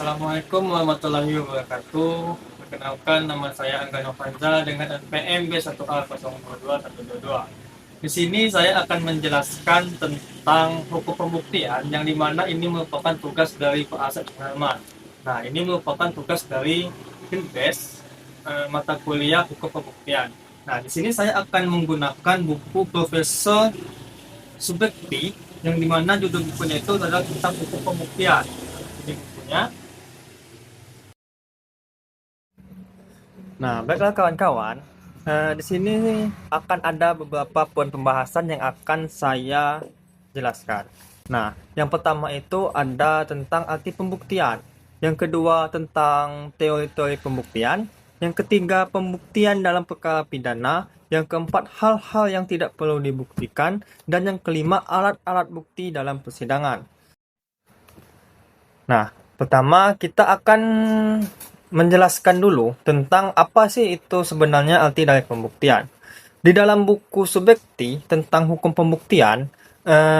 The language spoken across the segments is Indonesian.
Assalamualaikum warahmatullahi wabarakatuh. Perkenalkan, nama saya Angga Novanza dengan NPM B1A022122. Di sini saya akan menjelaskan tentang hukum pembuktian yang dimana ini merupakan tugas dari Pak Asep Herman. Nah, ini merupakan tugas dari Finbes, mata kuliah hukum pembuktian. Nah, di sini saya akan menggunakan buku Profesor Subekti yang dimana judul bukunya itu adalah tentang hukum pembuktian. Ini bukunya. Nah, baiklah kawan-kawan. Di sini akan ada beberapa poin pembahasan yang akan saya jelaskan. Nah, yang pertama itu ada tentang arti pembuktian. Yang kedua tentang teori-teori pembuktian. Yang ketiga pembuktian dalam perkara pidana. Yang keempat hal-hal yang tidak perlu dibuktikan. Dan yang kelima alat-alat bukti dalam persidangan. Nah, pertama kita akan menjelaskan dulu tentang apa sih itu sebenarnya arti dari pembuktian. Di dalam buku Subekti tentang hukum pembuktian,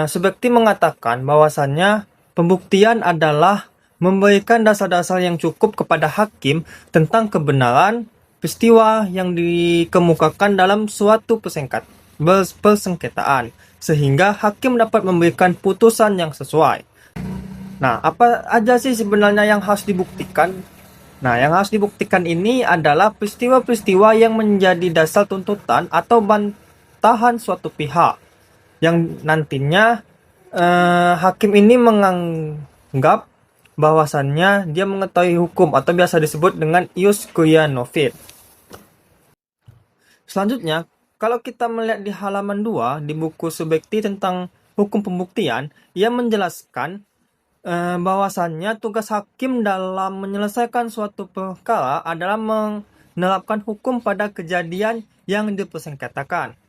Subekti mengatakan bahwasannya pembuktian adalah memberikan dasar-dasar yang cukup kepada hakim tentang kebenaran peristiwa yang dikemukakan dalam suatu persengketaan, sehingga hakim dapat memberikan putusan yang sesuai. Nah, apa aja sih sebenarnya yang harus dibuktikan? Nah, yang harus dibuktikan ini adalah peristiwa-peristiwa yang menjadi dasar tuntutan atau bantahan suatu pihak. Yang nantinya hakim ini menganggap bahwasannya dia mengetahui hukum atau biasa disebut dengan ius quia novit. Selanjutnya, kalau kita melihat di halaman 2 di buku Subekti tentang hukum pembuktian, ia menjelaskan bahwasannya tugas hakim dalam menyelesaikan suatu perkara adalah menerapkan hukum pada kejadian yang dipersengketakan,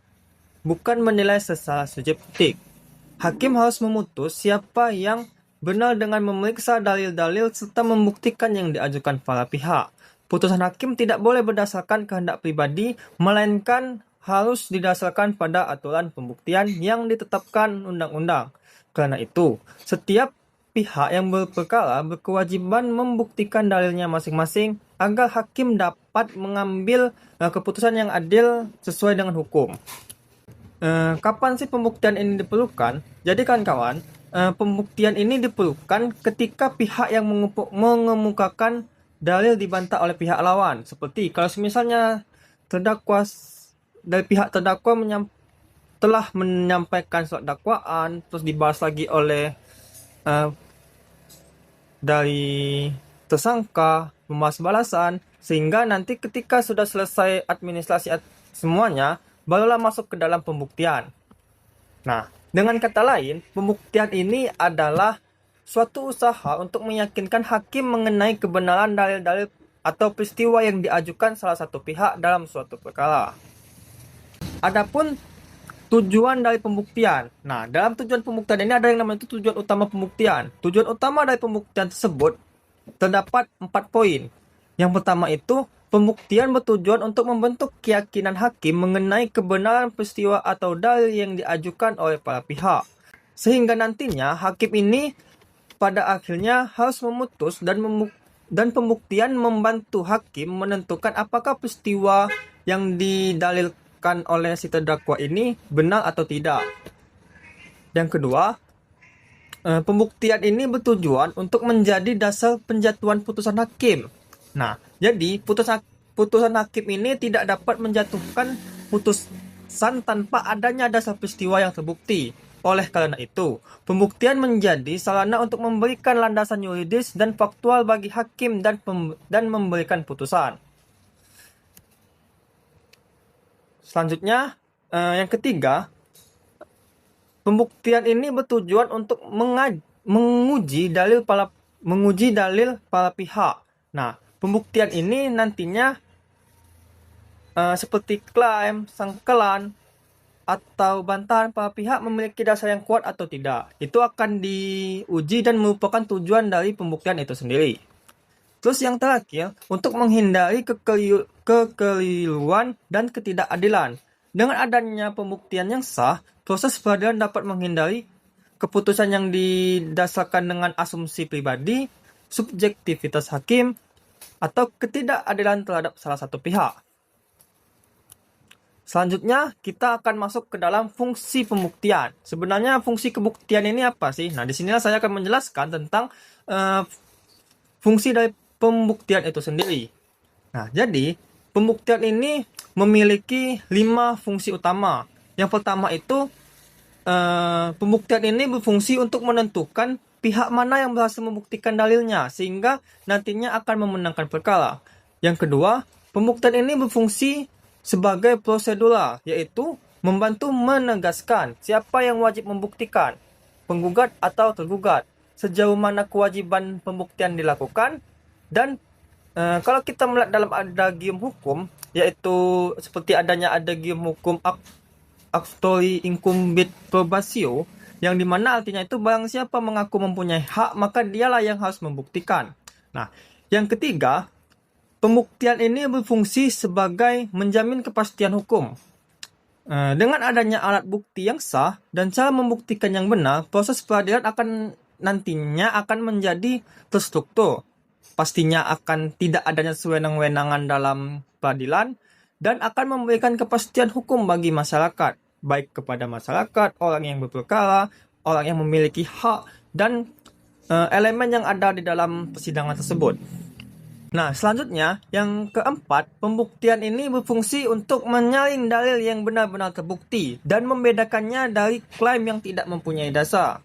bukan menilai secara subjektif. Hakim harus memutus siapa yang benar dengan memeriksa dalil-dalil serta membuktikan yang diajukan para pihak. Putusan hakim tidak boleh berdasarkan kehendak pribadi, melainkan harus didasarkan pada aturan pembuktian yang ditetapkan undang-undang. Karena itu, setiap pihak yang berperkara berkewajiban membuktikan dalilnya masing-masing agar hakim dapat mengambil keputusan yang adil sesuai dengan hukum. Kapan sih pembuktian ini diperlukan? Jadi kawan-kawan, pembuktian ini diperlukan ketika pihak yang mengemukakan dalil dibantah oleh pihak lawan. Seperti kalau misalnya dari pihak terdakwa telah menyampaikan surat dakwaan, terus dibahas lagi oleh dari tersangka, membahas balasan, sehingga nanti ketika sudah selesai administrasi semuanya, barulah masuk ke dalam pembuktian. Nah, dengan kata lain, pembuktian ini adalah suatu usaha untuk meyakinkan hakim mengenai kebenaran dalil-dalil atau peristiwa yang diajukan salah satu pihak dalam suatu perkara. Adapun tujuan dari pembuktian. Nah, dalam tujuan pembuktian ini ada yang namanya itu tujuan utama pembuktian. Tujuan utama dari pembuktian tersebut terdapat 4 poin. Yang pertama itu, pembuktian bertujuan untuk membentuk keyakinan hakim mengenai kebenaran peristiwa atau dalil yang diajukan oleh para pihak. Sehingga nantinya hakim ini pada akhirnya harus memutus dan pembuktian membantu hakim menentukan apakah peristiwa yang didalilkan oleh si terdakwa ini benar atau tidak. Yang kedua, pembuktian ini bertujuan untuk menjadi dasar penjatuhan putusan hakim. Nah, jadi putusan hakim ini tidak dapat menjatuhkan putusan tanpa adanya dasar peristiwa yang terbukti. Oleh karena itu, pembuktian menjadi sarana untuk memberikan landasan yuridis dan faktual bagi hakim dan memberikan putusan. Selanjutnya, yang ketiga, pembuktian ini bertujuan untuk menguji dalil para pihak. Nah, pembuktian ini nantinya seperti klaim, sangkalan, atau bantahan para pihak memiliki dasar yang kuat atau tidak. Itu akan diuji dan merupakan tujuan dari pembuktian itu sendiri. Terus yang terakhir, untuk menghindari kekeliruan dan ketidakadilan. Dengan adanya pembuktian yang sah, proses peradilan dapat menghindari keputusan yang didasarkan dengan asumsi pribadi, subjektivitas hakim atau ketidakadilan terhadap salah satu pihak. Selanjutnya, kita akan masuk ke dalam fungsi pembuktian. Sebenarnya fungsi pembuktian ini apa sih? Nah, di sinilah saya akan menjelaskan tentang fungsi dari pembuktian itu sendiri. Nah, jadi pembuktian ini memiliki 5 fungsi utama. Yang pertama itu, pembuktian ini berfungsi untuk menentukan pihak mana yang berhasil membuktikan dalilnya, sehingga nantinya akan memenangkan perkara. Yang kedua, pembuktian ini berfungsi sebagai prosedural, yaitu membantu menegaskan siapa yang wajib membuktikan, penggugat atau tergugat, sejauh mana kewajiban pembuktian dilakukan, dan kalau kita melihat dalam adagium hukum, yaitu seperti adanya adagium hukum actori incumbit probatio, yang dimana artinya itu barang siapa mengaku mempunyai hak, maka dialah yang harus membuktikan. Nah, yang ketiga, pembuktian ini berfungsi sebagai menjamin kepastian hukum. Dengan adanya alat bukti yang sah dan cara membuktikan yang benar, proses peradilan nantinya akan menjadi terstruktur. Pastinya akan tidak adanya sewenang-wenangan dalam peradilan dan akan memberikan kepastian hukum bagi masyarakat, baik kepada masyarakat, orang yang berperkara, orang yang memiliki hak, dan elemen yang ada di dalam persidangan tersebut. Nah, selanjutnya, yang keempat, pembuktian ini berfungsi untuk menyaring dalil yang benar-benar terbukti dan membedakannya dari klaim yang tidak mempunyai dasar.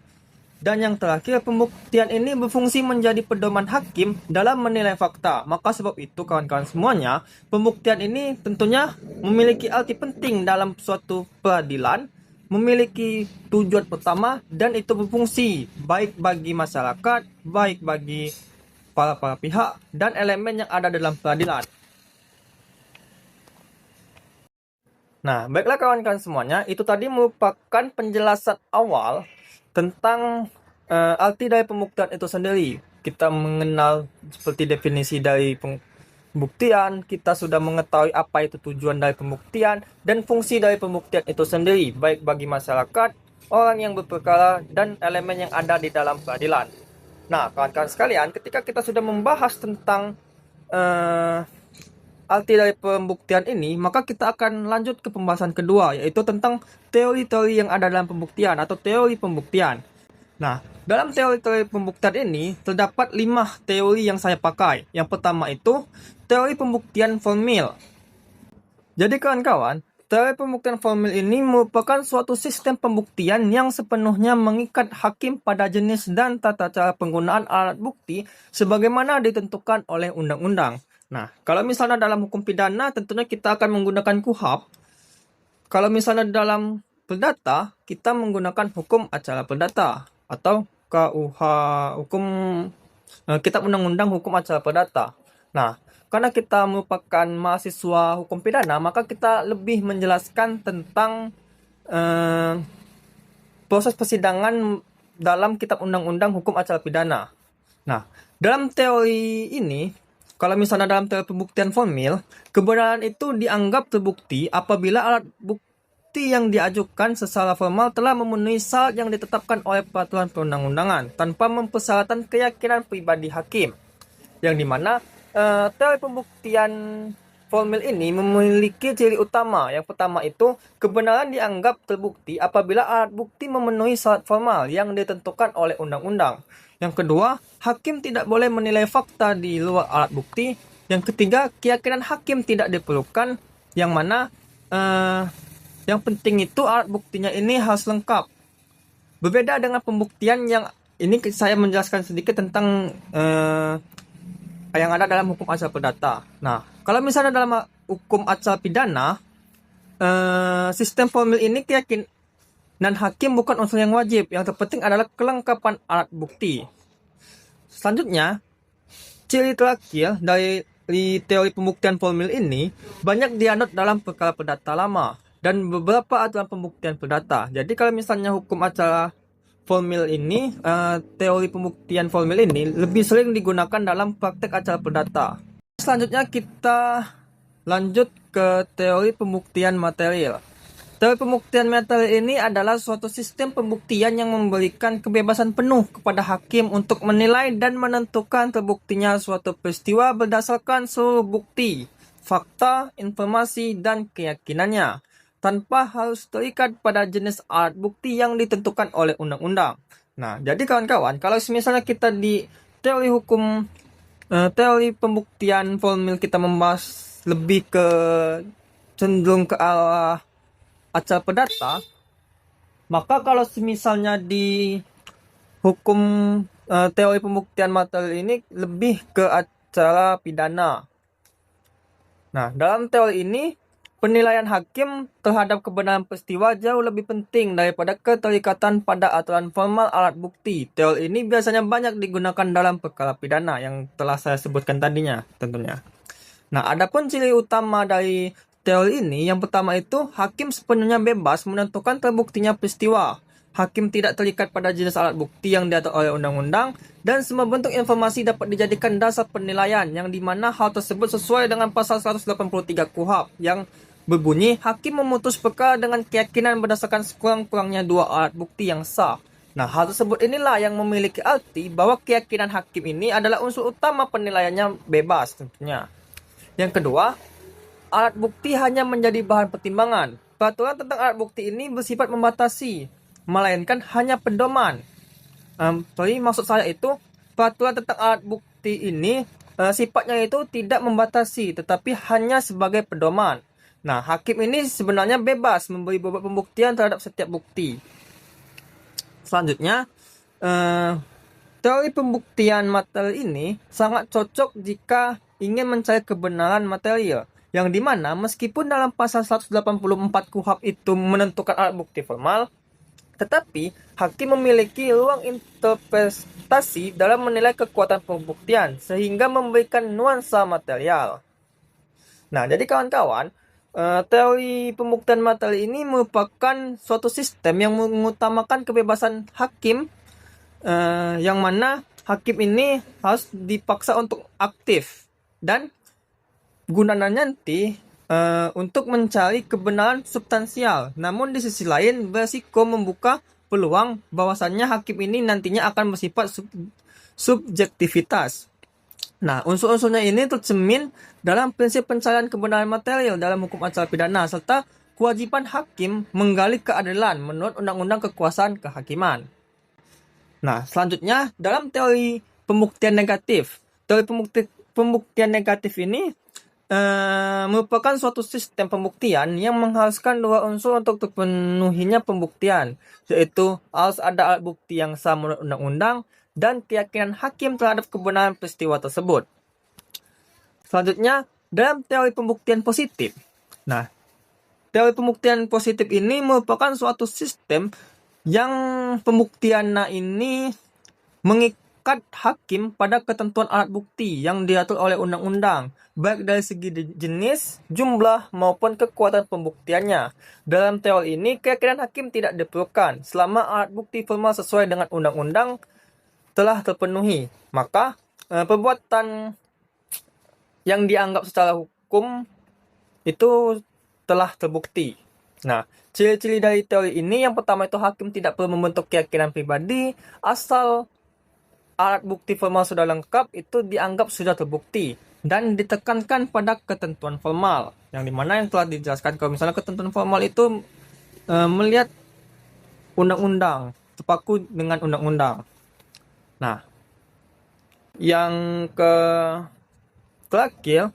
Dan yang terakhir, pembuktian ini berfungsi menjadi pedoman hakim dalam menilai fakta. Maka sebab itu, kawan-kawan semuanya, pembuktian ini tentunya memiliki arti penting dalam suatu peradilan, memiliki tujuan pertama, dan itu berfungsi baik bagi masyarakat, baik bagi para pihak, dan elemen yang ada dalam peradilan. Nah, baiklah kawan-kawan semuanya, itu tadi merupakan penjelasan awal tentang arti dari pembuktian itu sendiri. Kita mengenal seperti definisi dari pembuktian, kita sudah mengetahui apa itu tujuan dari pembuktian, dan fungsi dari pembuktian itu sendiri, baik bagi masyarakat, orang yang berperkara, dan elemen yang ada di dalam peradilan. Nah, kawan-kawan sekalian, ketika kita sudah membahas tentang arti dari pembuktian ini, maka kita akan lanjut ke pembahasan kedua, yaitu tentang teori-teori yang ada dalam pembuktian atau teori pembuktian. Nah, dalam teori-teori pembuktian ini, terdapat 5 teori yang saya pakai. Yang pertama itu, teori pembuktian formil. Jadi kawan-kawan, teori pembuktian formil ini merupakan suatu sistem pembuktian yang sepenuhnya mengikat hakim pada jenis dan tata cara penggunaan alat bukti sebagaimana ditentukan oleh undang-undang. Nah, kalau misalnya dalam hukum pidana tentunya kita akan menggunakan KUHP. Kalau misalnya dalam perdata, kita menggunakan hukum acara perdata atau KUH, hukum Kitab Undang-Undang Hukum Acara Perdata. Nah, karena kita merupakan mahasiswa hukum pidana, maka kita lebih menjelaskan tentang proses persidangan dalam Kitab Undang-Undang Hukum Acara Pidana. Nah, dalam teori ini, kalau misalnya dalam teori pembuktian formil, kebenaran itu dianggap terbukti apabila alat bukti yang diajukan secara formal telah memenuhi syarat yang ditetapkan oleh peraturan perundang-undangan tanpa mempersyaratkan keyakinan pribadi hakim. Yang dimana teori pembuktian formil ini memiliki ciri utama. Yang pertama itu, kebenaran dianggap terbukti apabila alat bukti memenuhi syarat formal yang ditentukan oleh undang-undang. Yang kedua, hakim tidak boleh menilai fakta di luar alat bukti. Yang ketiga, keyakinan hakim tidak diperlukan, yang mana yang penting itu alat buktinya ini harus lengkap. Berbeda dengan pembuktian yang ini saya menjelaskan sedikit tentang yang ada dalam hukum acara perdata. Nah, kalau misalnya dalam hukum acara pidana, sistem formil ini keyakinan hakim bukan unsur yang wajib. Yang terpenting adalah kelengkapan alat bukti. Selanjutnya, ciri terakhir dari teori pembuktian formil ini banyak dianut dalam perkara perdata lama dan beberapa aturan pembuktian perdata. Jadi kalau misalnya hukum acara formil ini, teori pembuktian formil ini lebih sering digunakan dalam praktek acara perdata. Selanjutnya kita lanjut ke teori pembuktian material. Teori pembuktian materi ini adalah suatu sistem pembuktian yang memberikan kebebasan penuh kepada hakim untuk menilai dan menentukan terbuktinya suatu peristiwa berdasarkan seluruh bukti, fakta, informasi, dan keyakinannya, tanpa harus terikat pada jenis alat bukti yang ditentukan oleh undang-undang. Nah, jadi kawan-kawan, kalau misalnya kita di teori hukum, teori pembuktian formil kita membahas lebih ke cenderung ke arah acara perdata, maka kalau misalnya di hukum teori pembuktian materi ini lebih ke acara pidana. Nah, dalam teori ini penilaian hakim terhadap kebenaran peristiwa jauh lebih penting daripada keterikatan pada aturan formal alat bukti. Teori ini biasanya banyak digunakan dalam perkara pidana yang telah saya sebutkan tadinya tentunya. Nah, adapun ciri utama dari teori ini, yang pertama itu hakim sepenuhnya bebas menentukan terbuktinya peristiwa. Hakim tidak terikat pada jenis alat bukti yang diatur oleh undang-undang, dan semua bentuk informasi dapat dijadikan dasar penilaian, yang dimana hal tersebut sesuai dengan pasal 183 KUHP yang berbunyi hakim memutus perkara dengan keyakinan berdasarkan sekurang-kurangnya dua alat bukti yang sah. Nah, hal tersebut inilah yang memiliki arti bahwa keyakinan hakim ini adalah unsur utama penilaiannya bebas tentunya. Yang kedua, alat bukti hanya menjadi bahan pertimbangan. Peraturan tentang alat bukti ini bersifat membatasi, melainkan hanya pedoman. Maksud saya itu, peraturan tentang alat bukti ini sifatnya itu tidak membatasi, tetapi hanya sebagai pedoman. Nah, hakim ini sebenarnya bebas memberi bobot pembuktian terhadap setiap bukti. Selanjutnya, teori pembuktian materi ini sangat cocok jika ingin mencari kebenaran material, yang dimana meskipun dalam pasal 184 KUHP itu menentukan alat bukti formal, tetapi hakim memiliki ruang interpretasi dalam menilai kekuatan pembuktian sehingga memberikan nuansa material. Nah, jadi kawan-kawan, teori pembuktian materi ini merupakan suatu sistem yang mengutamakan kebebasan hakim, yang mana hakim ini harus dipaksa untuk aktif dan gunanya nanti untuk mencari kebenaran substansial. Namun di sisi lain berisiko membuka peluang bahwasannya hakim ini nantinya akan bersifat subjektivitas. Nah, unsur-unsurnya ini tercermin dalam prinsip pencarian kebenaran material dalam hukum acara pidana serta kewajiban hakim menggali keadilan menurut Undang-Undang Kekuasaan Kehakiman. Nah, selanjutnya dalam teori pembuktian negatif. Teori pembuktian negatif ini merupakan suatu sistem pembuktian yang mengharuskan dua unsur untuk terpenuhinya pembuktian, yaitu harus ada alat bukti yang sah menurut undang-undang dan keyakinan hakim terhadap kebenaran peristiwa tersebut. Selanjutnya, dalam teori pembuktian positif. Nah, teori pembuktian positif ini merupakan suatu sistem yang pembuktiannya ini mengikat hakim pada ketentuan alat bukti yang diatur oleh undang-undang, baik dari segi jenis, jumlah, maupun kekuatan pembuktiannya. Dalam teori ini, keyakinan hakim tidak diperlukan selama alat bukti formal sesuai dengan undang-undang telah terpenuhi. Maka, perbuatan yang dianggap secara hukum itu telah terbukti. Nah, ciri-ciri dari teori ini yang pertama itu hakim tidak perlu membentuk keyakinan pribadi asal alat bukti formal sudah lengkap, itu dianggap sudah terbukti dan ditekankan pada ketentuan formal, yang dimana yang telah dijelaskan kalau misalnya ketentuan formal itu melihat undang-undang, terpaku dengan undang-undang. Nah, yang terakhir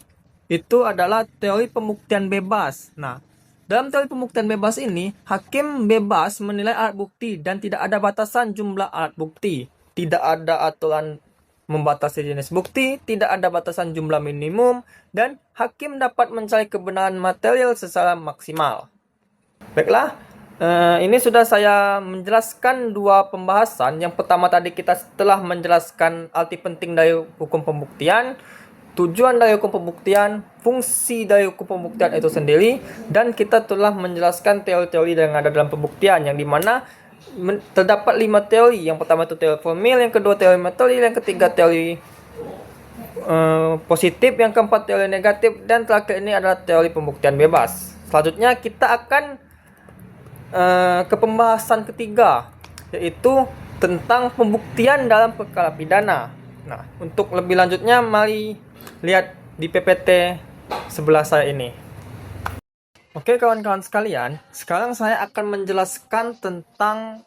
itu adalah teori pembuktian bebas. Nah, dalam teori pembuktian bebas ini, hakim bebas menilai alat bukti dan tidak ada batasan jumlah alat bukti. Tidak ada aturan membatasi jenis bukti, tidak ada batasan jumlah minimum, dan hakim dapat mencari kebenaran material secara maksimal. Baiklah, ini sudah saya menjelaskan dua pembahasan. Yang pertama tadi kita telah menjelaskan arti penting dari hukum pembuktian, tujuan dari hukum pembuktian, fungsi dari hukum pembuktian itu sendiri, dan kita telah menjelaskan teori-teori yang ada dalam pembuktian, yang dimana terdapat 5 teori. Yang pertama itu teori formil, yang kedua teori materi, yang ketiga teori positif, yang keempat teori negatif, dan terakhir ini adalah teori pembuktian bebas. Selanjutnya kita akan ke pembahasan ketiga, yaitu tentang pembuktian dalam perkara pidana. Nah, untuk lebih lanjutnya mari lihat di PPT sebelah saya ini. Oke kawan-kawan sekalian, sekarang saya akan menjelaskan tentang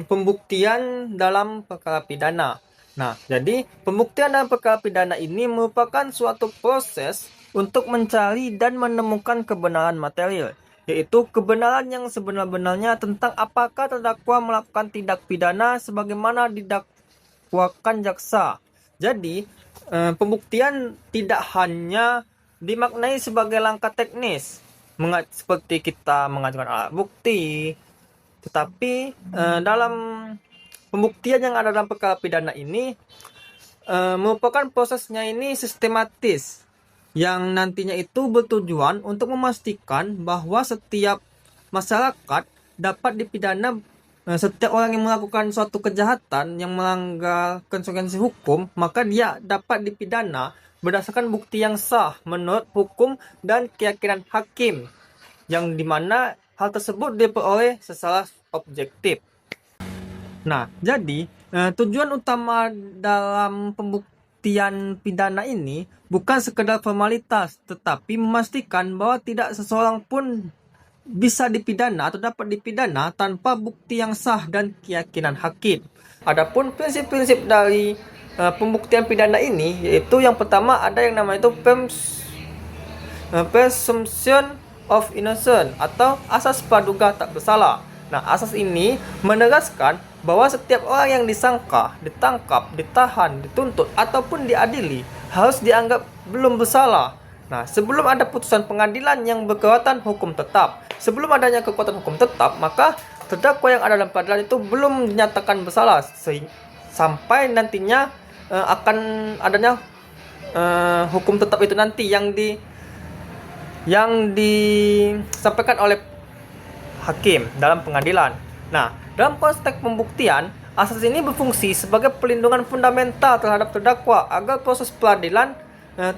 pembuktian dalam perkara pidana. Nah, jadi pembuktian dalam perkara pidana ini merupakan suatu proses untuk mencari dan menemukan kebenaran material, yaitu kebenaran yang sebenar-benarnya tentang apakah terdakwa melakukan tindak pidana sebagaimana didakwakan jaksa. Jadi, pembuktian tidak hanya dimaknai sebagai langkah teknis, seperti kita mengajukan alat bukti, tetapi dalam pembuktian yang ada dalam perkara pidana ini merupakan prosesnya ini sistematis, yang nantinya itu bertujuan untuk memastikan bahwa setiap masyarakat dapat dipidana. Setiap orang yang melakukan suatu kejahatan yang melanggar konsekuensi hukum, maka dia dapat dipidana berdasarkan bukti yang sah menurut hukum dan keyakinan hakim, yang dimana hal tersebut diperoleh secara objektif. Nah, jadi tujuan utama dalam pembuktian pidana ini bukan sekedar formalitas, tetapi memastikan bahwa tidak seseorang pun bisa dipidana atau dapat dipidana tanpa bukti yang sah dan keyakinan hakim. Adapun prinsip-prinsip dari pembuktian pidana ini, yaitu yang pertama ada yang namanya itu presumption of innocence atau asas praduga tak bersalah. Nah, asas ini menegaskan bahwa setiap orang yang disangka, ditangkap, ditahan, dituntut ataupun diadili harus dianggap belum bersalah. Nah, sebelum ada putusan pengadilan yang berkekuatan hukum tetap. Sebelum adanya kekuatan hukum tetap, maka terdakwa yang ada dalam peradilan itu belum dinyatakan bersalah sampai nantinya akan adanya hukum tetap itu nanti yang disampaikan oleh hakim dalam pengadilan. Nah, dalam konteks pembuktian, asas ini berfungsi sebagai pelindungan fundamental terhadap terdakwa agar proses peradilan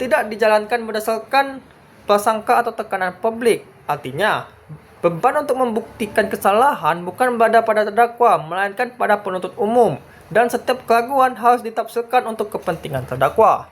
tidak dijalankan berdasarkan prasangka atau tekanan publik. Artinya, beban untuk membuktikan kesalahan bukan berada pada terdakwa, melainkan pada penuntut umum, dan setiap keraguan harus ditafsirkan untuk kepentingan terdakwa.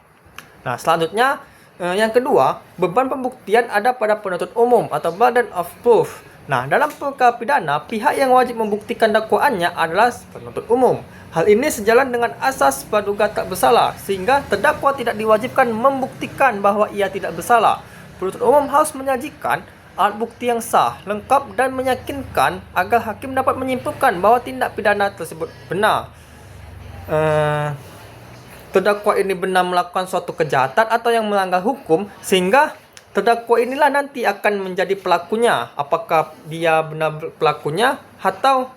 Nah, selanjutnya, yang kedua, beban pembuktian ada pada penuntut umum atau burden of proof. Nah, dalam perkara pidana, pihak yang wajib membuktikan dakwaannya adalah penuntut umum. Hal ini sejalan dengan asas praduga tak bersalah, sehingga terdakwa tidak diwajibkan membuktikan bahwa ia tidak bersalah. Penuntut umum harus menyajikan alat bukti yang sah, lengkap, dan meyakinkan agar hakim dapat menyimpulkan bahwa tindak pidana tersebut benar. Terdakwa ini benar melakukan suatu kejahatan atau yang melanggar hukum, sehingga terdakwa inilah nanti akan menjadi pelakunya, apakah dia benar pelakunya atau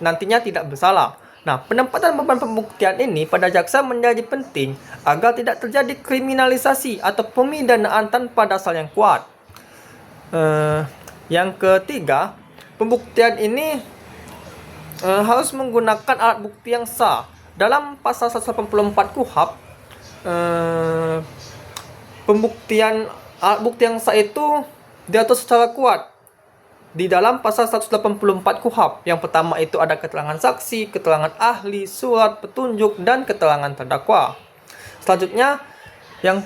nantinya tidak bersalah. Nah, penempatan beban pembuktian ini pada jaksa menjadi penting agar tidak terjadi kriminalisasi atau pemidanaan tanpa dasar yang kuat. Yang ketiga, pembuktian ini harus menggunakan alat bukti yang sah. Dalam pasal 184 KUHP, pembuktian alat bukti yang sah itu diatur secara kuat di dalam pasal 184 KUHP. Yang pertama itu ada keterangan saksi, keterangan ahli, surat petunjuk, dan keterangan terdakwa. Selanjutnya, yang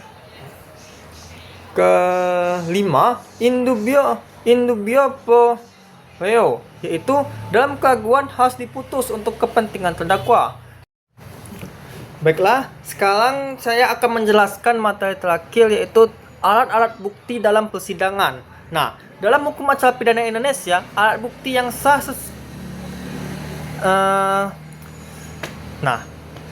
kelima, indubio pro reo, yaitu dalam keraguan harus diputus untuk kepentingan terdakwa. Baiklah, sekarang saya akan menjelaskan materi terakhir, yaitu alat-alat bukti dalam persidangan. Nah, dalam hukum acara pidana Indonesia, alat bukti yang sah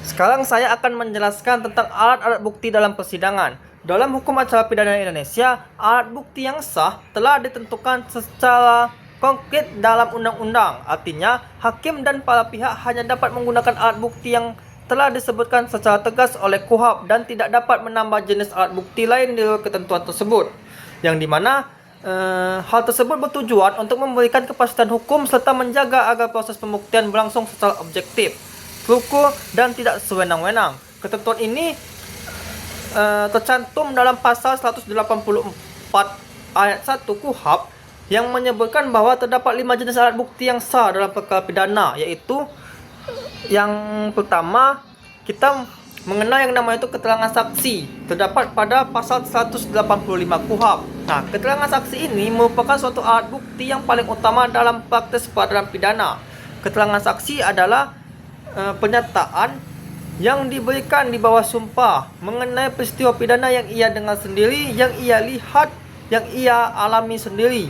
sekarang saya akan menjelaskan tentang alat-alat bukti dalam persidangan. Dalam hukum acara pidana Indonesia, alat bukti yang sah telah ditentukan secara konkret dalam undang-undang. Artinya, hakim dan para pihak hanya dapat menggunakan alat bukti yang telah disebutkan secara tegas oleh KUHP dan tidak dapat menambah jenis alat bukti lain di luar ketentuan tersebut. Yang dimana hal tersebut bertujuan untuk memberikan kepastian hukum serta menjaga agar proses pembuktian berlangsung secara objektif, terukur, dan tidak sewenang-wenang. Ketentuan ini tercantum dalam pasal 184 ayat 1 KUHP yang menyebutkan bahwa terdapat 5 jenis alat bukti yang sah dalam perkara pidana, yaitu yang pertama kita mengenal yang namanya itu keterangan saksi, terdapat pada pasal 185 KUHP. Nah, keterangan saksi ini merupakan suatu alat bukti yang paling utama dalam praktek peradilan pidana. Keterangan saksi adalah pernyataan yang diberikan di bawah sumpah mengenai peristiwa pidana yang ia dengar sendiri, yang ia lihat, yang ia alami sendiri.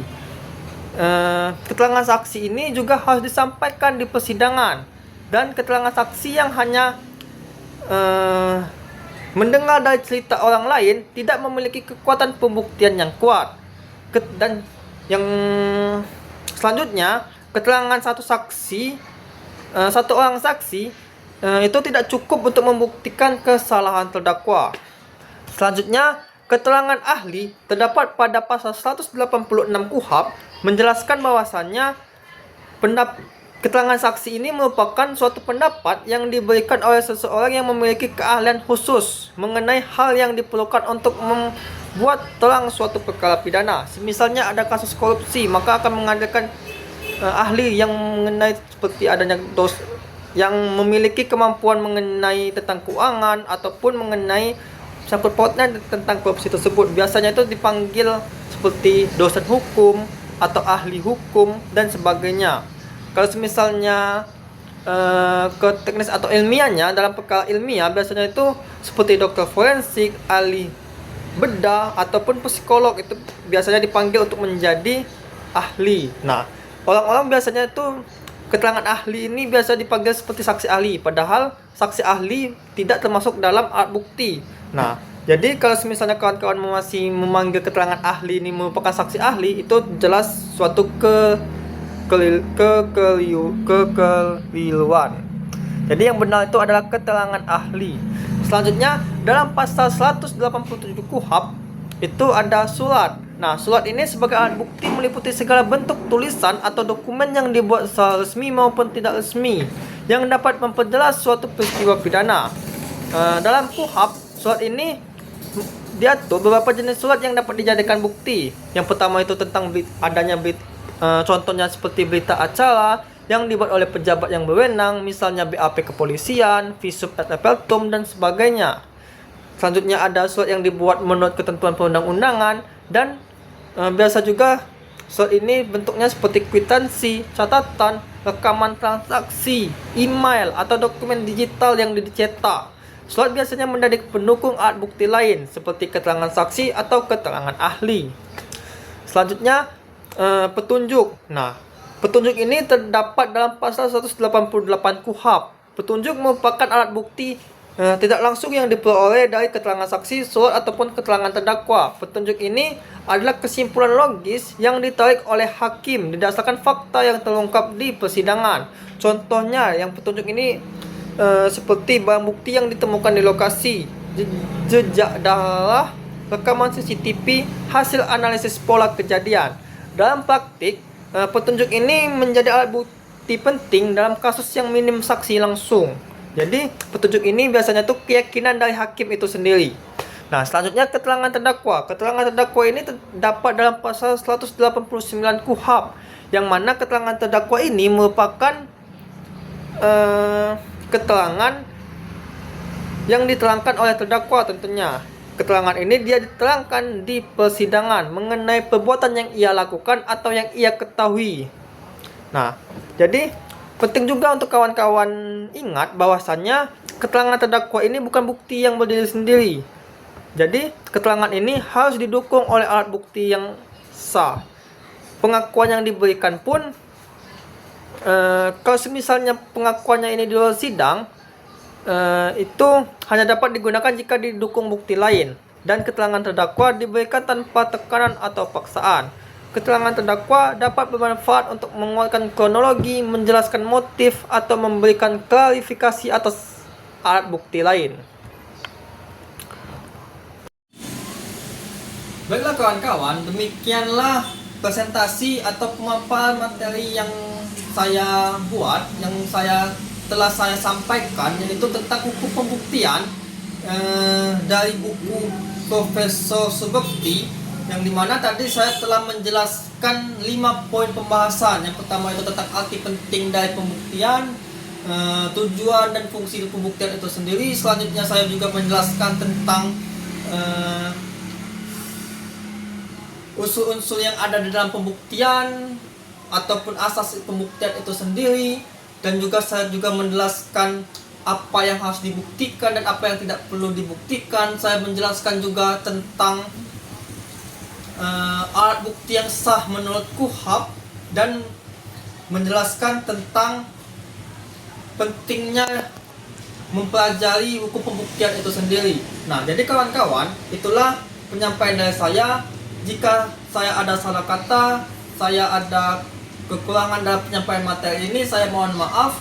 Keterangan saksi ini juga harus disampaikan di persidangan, dan keterangan saksi yang hanya mendengar dari cerita orang lain tidak memiliki kekuatan pembuktian yang kuat. Dan yang selanjutnya, keterangan satu orang saksi itu tidak cukup untuk membuktikan kesalahan terdakwa. Selanjutnya, keterangan ahli terdapat pada pasal 186 KUHP menjelaskan bahwasannya keterangan saksi ini merupakan suatu pendapat yang diberikan oleh seseorang yang memiliki keahlian khusus mengenai hal yang diperlukan untuk membuat terang suatu perkara pidana. Misalnya ada kasus korupsi, maka akan mengadakan ahli yang mengenai seperti adanya yang memiliki kemampuan mengenai tentang keuangan ataupun mengenai sangkut pautnya tentang korupsi tersebut. Biasanya itu dipanggil seperti dosen hukum atau ahli hukum dan sebagainya. Kalau misalnya ke teknis atau ilmiahnya, dalam perkara ilmiah biasanya itu seperti dokter forensik, ahli bedah ataupun psikolog, itu biasanya dipanggil untuk menjadi ahli. Nah, orang-orang biasanya itu keterangan ahli ini biasa dipanggil seperti saksi ahli, padahal saksi ahli tidak termasuk dalam alat bukti. Nah, jadi kalau misalnya kawan-kawan masih memanggil keterangan ahli ini merupakan saksi ahli, itu jelas suatu kekeliruan. Jadi yang benar itu adalah keterangan ahli. Selanjutnya, dalam pasal 187 KUHP itu ada surat. Nah, surat ini sebagai alat bukti meliputi segala bentuk tulisan atau dokumen yang dibuat secara resmi maupun tidak resmi yang dapat memperjelas suatu peristiwa pidana. Dalam KUHP, surat ini diatur beberapa jenis surat yang dapat dijadikan bukti. Yang pertama itu tentang adanya contohnya seperti berita acara yang dibuat oleh pejabat yang berwenang, misalnya BAP kepolisian, visum et repertum, dan sebagainya. Selanjutnya ada surat yang dibuat menurut ketentuan perundang-undangan, dan biasa juga surat ini bentuknya seperti kwitansi, catatan, rekaman transaksi, email, atau dokumen digital yang dicetak. Surat biasanya menjadi pendukung alat bukti lain seperti keterangan saksi atau keterangan ahli. Selanjutnya, petunjuk. Nah, petunjuk ini terdapat dalam pasal 188 KUHP. Petunjuk merupakan alat bukti tidak langsung yang diperoleh dari keterangan saksi, surat, ataupun keterangan terdakwa. Petunjuk ini adalah kesimpulan logis yang ditarik oleh hakim didasarkan fakta yang terungkap di persidangan. Contohnya, yang petunjuk ini seperti barang bukti yang ditemukan di lokasi, jejak darah, rekaman CCTV, hasil analisis pola kejadian. Dalam praktik, petunjuk ini menjadi alat bukti penting dalam kasus yang minim saksi langsung. Jadi, petunjuk ini biasanya itu keyakinan dari hakim itu sendiri. Nah, selanjutnya keterangan terdakwa. Keterangan terdakwa ini terdapat dalam pasal 189 KUHP, yang mana keterangan terdakwa ini merupakan keterangan yang diterangkan oleh terdakwa tentunya. Keterangan ini dia diterangkan di persidangan mengenai perbuatan yang ia lakukan atau yang ia ketahui. Nah, jadi penting juga untuk kawan-kawan ingat bahwasannya keterangan terdakwa ini bukan bukti yang berdiri sendiri. Jadi, keterangan ini harus didukung oleh alat bukti yang sah. Pengakuan yang diberikan pun, kalau misalnya pengakuannya ini di luar sidang, itu hanya dapat digunakan jika didukung bukti lain, dan keterangan terdakwa diberikan tanpa tekanan atau paksaan. Keterangan terdakwa dapat bermanfaat untuk menguatkan kronologi, menjelaskan motif, atau memberikan klarifikasi atas alat bukti lain. Baiklah kawan-kawan, demikianlah presentasi atau pemaparan materi yang saya buat, yang telah saya sampaikan, yaitu tentang hukum pembuktian dari buku Profesor Subekti yang dimana tadi saya telah menjelaskan 5 poin pembahasan. Yang pertama itu tentang arti penting dari pembuktian, tujuan dan fungsi pembuktian itu sendiri. Selanjutnya saya juga menjelaskan tentang unsur-unsur yang ada di dalam pembuktian ataupun asas pembuktian itu sendiri, dan juga saya juga menjelaskan apa yang harus dibuktikan dan apa yang tidak perlu dibuktikan. Saya menjelaskan juga tentang alat bukti yang sah menurut KUHP dan menjelaskan tentang pentingnya mempelajari hukum pembuktian itu sendiri. Nah, jadi kawan-kawan, itulah penyampaian dari saya. Jika saya ada salah kata, saya ada kekurangan dalam penyampaian materi ini, saya mohon maaf.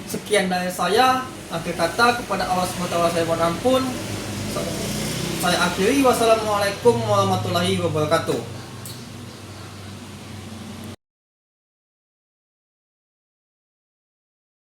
Sekian dari saya. Akhir kata, kepada Allah SWT saya mohon ampun. Saya akhiri. Wassalamualaikum warahmatullahi wabarakatuh.